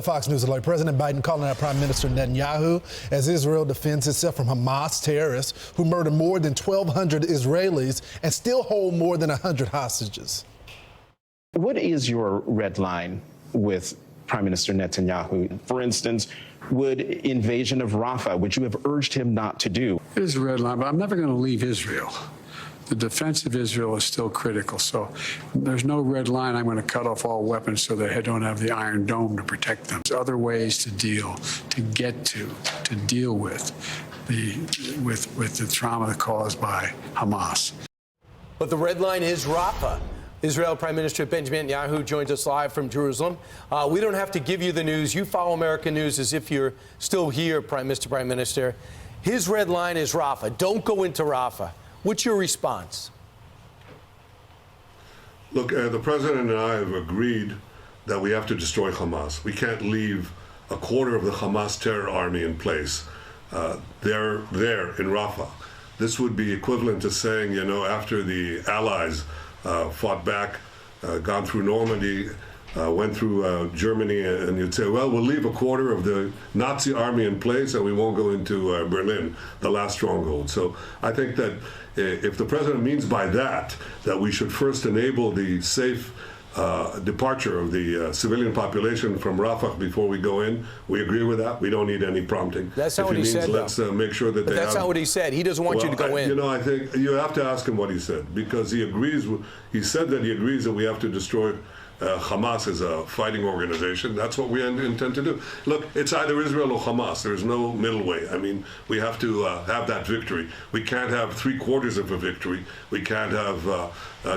Fox News Alert. President Biden calling out Prime Minister Netanyahu as Israel defends itself from Hamas terrorists who murdered more than 1,200 Israelis and still hold more than 100 hostages. What is your red line with Prime Minister Netanyahu? For instance, would invasion of Rafah, which you have urged him not to do? It is a red line, but I'm never going to leave Israel. The defense of Israel is still critical, so there's no red line. I'm going to cut off all weapons so they don't have the Iron Dome to protect them. There's other ways to deal with the trauma caused by Hamas. But the red line is Rafah. Israel Prime Minister Benjamin Netanyahu joins us live from Jerusalem. We don't have to give you the news. You follow American news as if you're still here, Prime Minister. His red line is Rafah. Don't go into Rafah. What's your response? Look, the president and I have agreed that we have to destroy Hamas. We can't leave a quarter of the Hamas terror army in place. They're there in Rafah. This would be equivalent to saying, you know, after the Allies fought back, gone through Normandy, went through Germany, and you'd say, well, we'll leave a quarter of the Nazi army in place and we won't go into Berlin, the last stronghold. So I think that if the president means by that we should first enable the safe departure of the civilian population from Rafah before we go in, we agree with that. We don't need any prompting. That's not what he said, let's make sure that but that's not what he said. He doesn't want you to go in. You know, I think you have to ask him what he said, because he agrees. He said that he agrees that we have to destroy Hamas as a fighting organization. That's what we intend to do. Look, it's either Israel or Hamas. There's no middle way. I mean, we have to have that victory. We can't have 3/4 of a victory. We can't have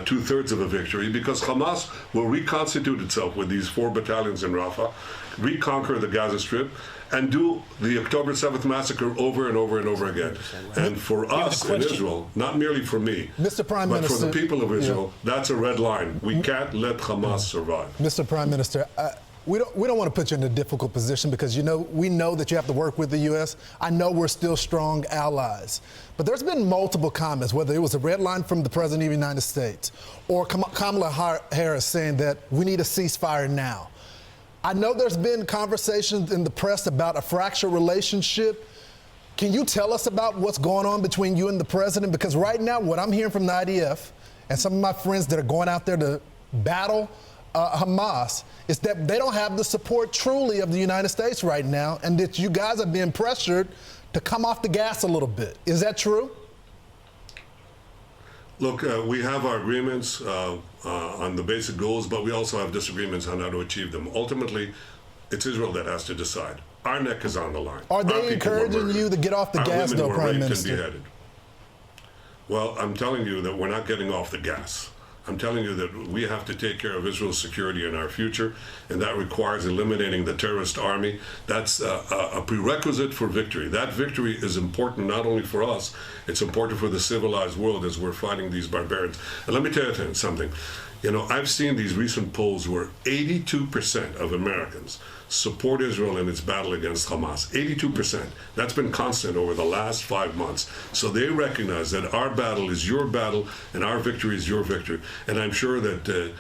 2/3 of a victory, because Hamas will reconstitute itself with these 4 battalions in Rafah, reconquer the Gaza Strip, and do the October 7th massacre over and over and over again. And for us in Israel, not merely for me, Mr. Prime but Minister, for the people of Israel, that's a red line. We can't let Hamas survive. Mr. Prime Minister, we don't want to put you in a difficult position, because we know that you have to work with the U.S. I know we're still strong allies. But there's been multiple comments, whether it was a red line from the President of the United States or Kamala Harris saying that we need a ceasefire now. I know there's been conversations in the press about a fractured relationship. Can you tell us about what's going on between you and the president? Because right now, what I'm hearing from the IDF and some of my friends that are going out there to battle Hamas is that they don't have the support truly of the United States right now, and that you guys are being pressured to come off the gas a little bit. Is that true? Look, we have our agreements on the basic goals, but we also have disagreements on how to achieve them. Ultimately, it's Israel that has to decide. Our neck is on the line. Are they encouraging you to get off the gas, though, Prime Minister? And beheaded. Well, I'm telling you that we're not getting off the gas. I'm telling you that we have to take care of Israel's security and our future, and that requires eliminating the terrorist army. That's a prerequisite for victory. That victory is important not only for us, it's important for the civilized world as we're fighting these barbarians. And let me tell you something. You know, I've seen these recent polls where 82% of Americans support Israel in its battle against Hamas. 82%. That's been constant over the last 5 months. So they recognize that our battle is your battle and our victory is your victory. And I'm sure that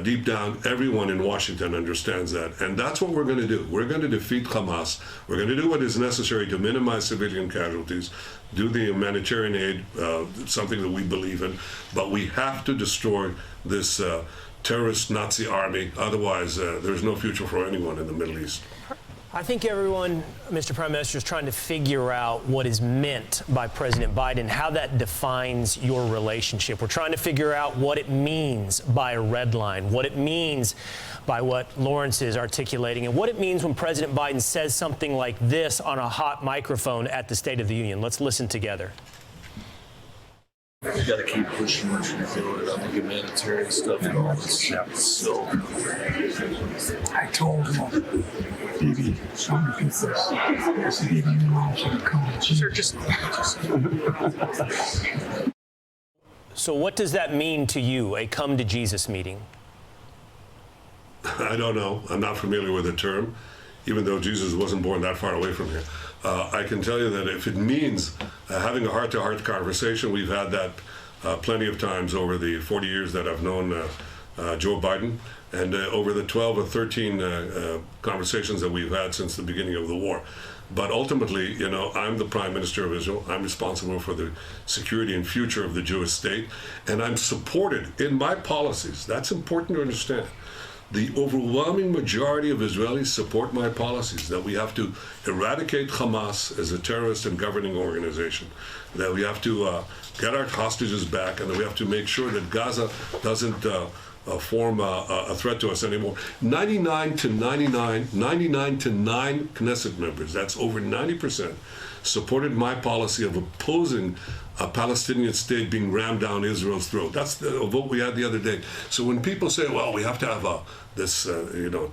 deep down, everyone in Washington understands that. And that's what we're going to do. We're going to defeat Hamas. We're going to do what is necessary to minimize civilian casualties, do the humanitarian aid, something that we believe in. But we have to destroy this terrorist Nazi army. Otherwise, there's no future for anyone in the Middle East. I think everyone, Mr. Prime Minister, is trying to figure out what is meant by President Biden, how that defines your relationship. We're trying to figure out what it means by a red line, what it means by what Lawrence is articulating, and what it means when President Biden says something like this on a hot microphone at the State of the Union. Let's listen together. We got to keep pushing and doing it on the humanitarian stuff and all this shit. So I told him, baby, so many people, I said, baby, you know, should come to Jesus. So what does that mean to you, a come to Jesus meeting? I don't know. I'm not familiar with the term, even though Jesus wasn't born that far away from here. I can tell you that if it means having a heart-to-heart conversation, we've had that plenty of times over the 40 years that I've known Joe Biden, and over the 12 or 13 conversations that we've had since the beginning of the war. But ultimately, you know, I'm the Prime Minister of Israel. I'm responsible for the security and future of the Jewish state, and I'm supported in my policies. That's important to understand. The overwhelming majority of Israelis support my policies, that we have to eradicate Hamas as a terrorist and governing organization, that we have to get our hostages back, and that we have to make sure that Gaza doesn't form a threat to us anymore. 99 to 9 Knesset members, that's over 90%, supported my policy of opposing a Palestinian state being rammed down Israel's throat. That's the vote we had the other day. So when people say, well, we have to have this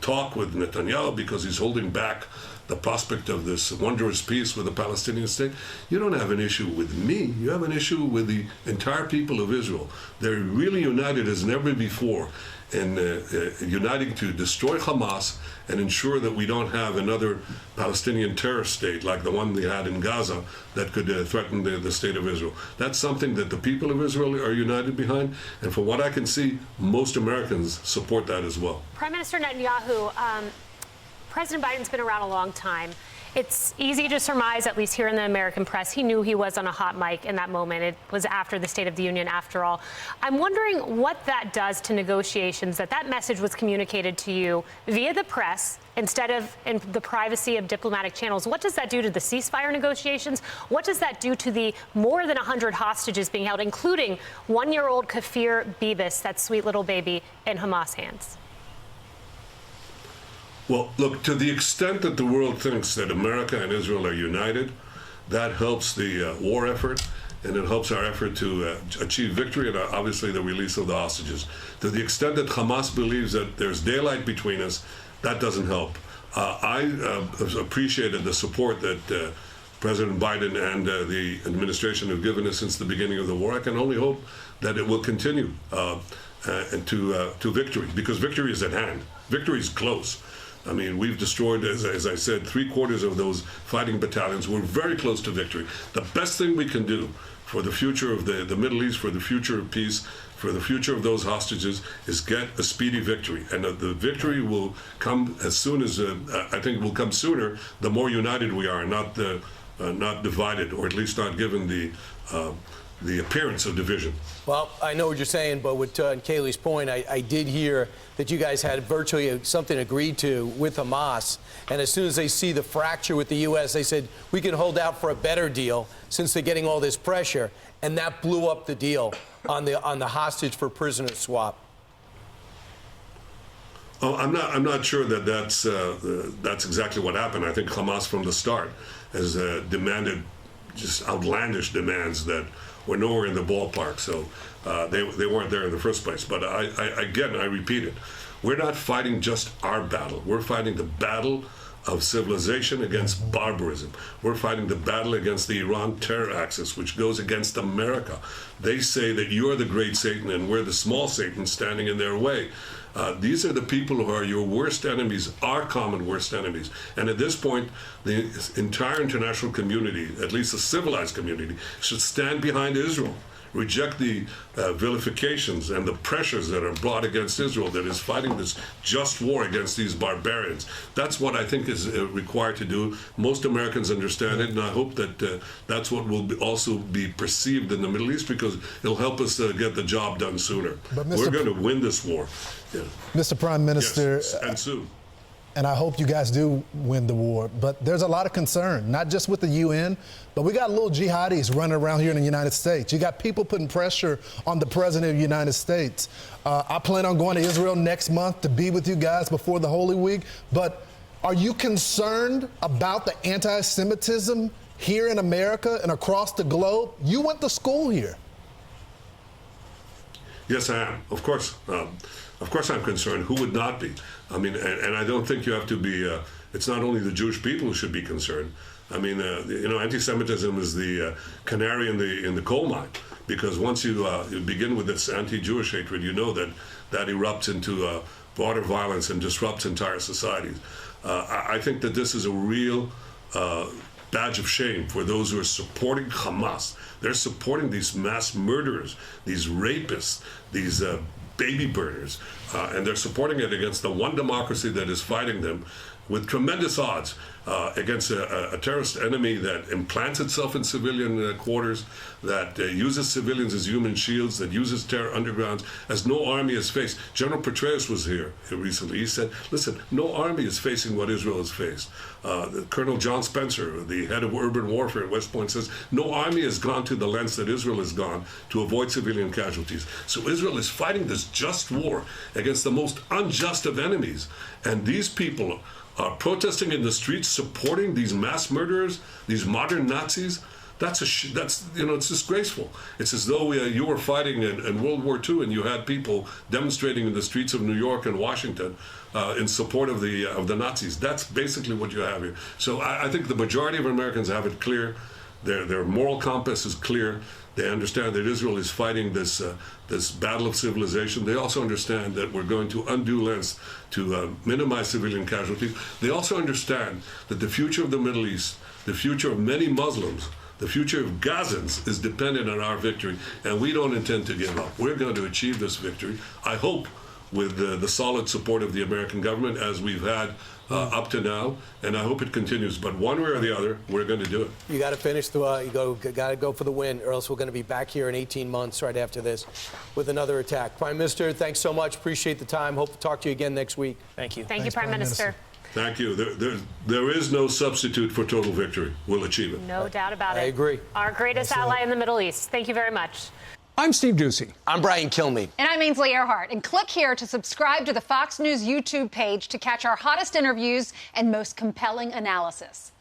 talk with Netanyahu because he's holding back the prospect of this wondrous peace with the Palestinian state, you don't have an issue with me. You have an issue with the entire people of Israel. They're really united as never before in uniting to destroy Hamas and ensure that we don't have another Palestinian terrorist state like the one they had in Gaza that could threaten the state of Israel. That's something that the people of Israel are united behind, and from what I can see, most Americans support that as well. Prime Minister Netanyahu, President Biden's been around a long time. It's easy to surmise, at least here in the American press, he knew he was on a hot mic in that moment. It was after the State of the Union, after all. I'm wondering what that does to negotiations, that message was communicated to you via the press instead of in the privacy of diplomatic channels. What does that do to the ceasefire negotiations? What does that do to the more than 100 hostages being held, including one-year-old Kafir Bibis, that sweet little baby, in Hamas hands? Well, look, to the extent that the world thinks that America and Israel are united, that helps the war effort, and it helps our effort to achieve victory and obviously the release of the hostages. To the extent that Hamas believes that there's daylight between us, that doesn't help. I appreciated the support that President Biden and the administration have given us since the beginning of the war. I can only hope that it will continue to victory, because victory is at hand. Victory is close. I mean, we've destroyed, as I said, 3/4 of those fighting battalions. We're very close to victory. The best thing we can do for the future of the Middle East, for the future of peace, for the future of those hostages, is get a speedy victory. And the victory will come as soon as, I think will come sooner, the more united we are, not divided, or at least not given the appearance of division. Well, I know what you're saying, but with Kayleigh's point, I did hear that you guys had virtually something agreed to with Hamas, and as soon as they see the fracture with the U.S., they said, we can hold out for a better deal since they're getting all this pressure, and that blew up the deal on the hostage for prisoner swap. Oh, I'm not sure that that's exactly what happened. I think Hamas from the start has demanded just outlandish demands that were nowhere in the ballpark, so they weren't there in the first place. But I repeat it, we're not fighting just our battle. We're fighting the battle of civilization against barbarism. We're fighting the battle against the Iran terror axis, which goes against America. They say that you're the great Satan and we're the small Satan standing in their way. These are the people who are your worst enemies, our common worst enemies. And at this point, the entire international community, at least the civilized community, should stand behind Israel, reject the vilifications and the pressures that are brought against Israel that is fighting this just war against these barbarians. That's what I think is required to do. Most Americans understand it, and I hope that that's what will also be perceived in the Middle East, because it'll help us get the job done sooner. We're going to win this war. Yeah. Mr. Prime Minister, yes, and soon. And I hope you guys do win the war. But there's a lot of concern, not just with the UN, but we got little jihadis running around here in the United States. You got people putting pressure on the President of the United States. I plan on going to Israel next month to be with you guys before the Holy Week. But are you concerned about the anti-Semitism here in America and across the globe? You went to school here. Yes, I am. Of course. Of course I'm concerned. Who would not be? I mean, and I don't think you have to be, it's not only the Jewish people who should be concerned. I mean, anti-Semitism is the canary in the coal mine, because once you begin with this anti-Jewish hatred, you know that erupts into broader violence and disrupts entire societies. I think that this is a real badge of shame for those who are supporting Hamas. They're supporting these mass murderers, these rapists, these baby burners, and they're supporting it against the one democracy that is fighting them with tremendous odds against a terrorist enemy that implants itself in civilian quarters, that uses civilians as human shields, that uses terror undergrounds, as no army has faced. General Petraeus was here recently. He said, listen, no army is facing what Israel has faced. Colonel John Spencer, the head of urban warfare at West Point, says no army has gone to the lengths that Israel has gone to avoid civilian casualties. So Israel is fighting this just war against the most unjust of enemies. And these people are protesting in the streets, supporting these mass murderers, these modern Nazis. That's it's disgraceful. It's as though you were fighting in World War II and you had people demonstrating in the streets of New York and Washington in support of the Nazis. That's basically what you have here. So I think the majority of Americans have it clear. Their moral compass is clear. They understand that Israel is fighting this battle of civilization. They also understand that we're going to undue lengths to minimize civilian casualties. They also understand that the future of the Middle East, the future of many Muslims, the future of Gazans is dependent on our victory, and we don't intend to give up. We're going to achieve this victory, I hope, with the solid support of the American government, as we've had up to now, and I hope it continues. But one way or the other, we're going to do it. You got to finish got to go for the win, or else we're going to be back here in 18 months right after this with another attack. Prime Minister, thanks so much. Appreciate the time. Hope to talk to you again next week. Thank you. Thank you, Prime Minister. Thank you. There is no substitute for total victory. We'll achieve it. No doubt about it. I agree. Our greatest ally in the Middle East. Thank you very much. I'm Steve Ducey. I'm Brian Kilmeade. And I'm Ainsley Earhart. And click here to subscribe to the Fox News YouTube page to catch our hottest interviews and most compelling analysis.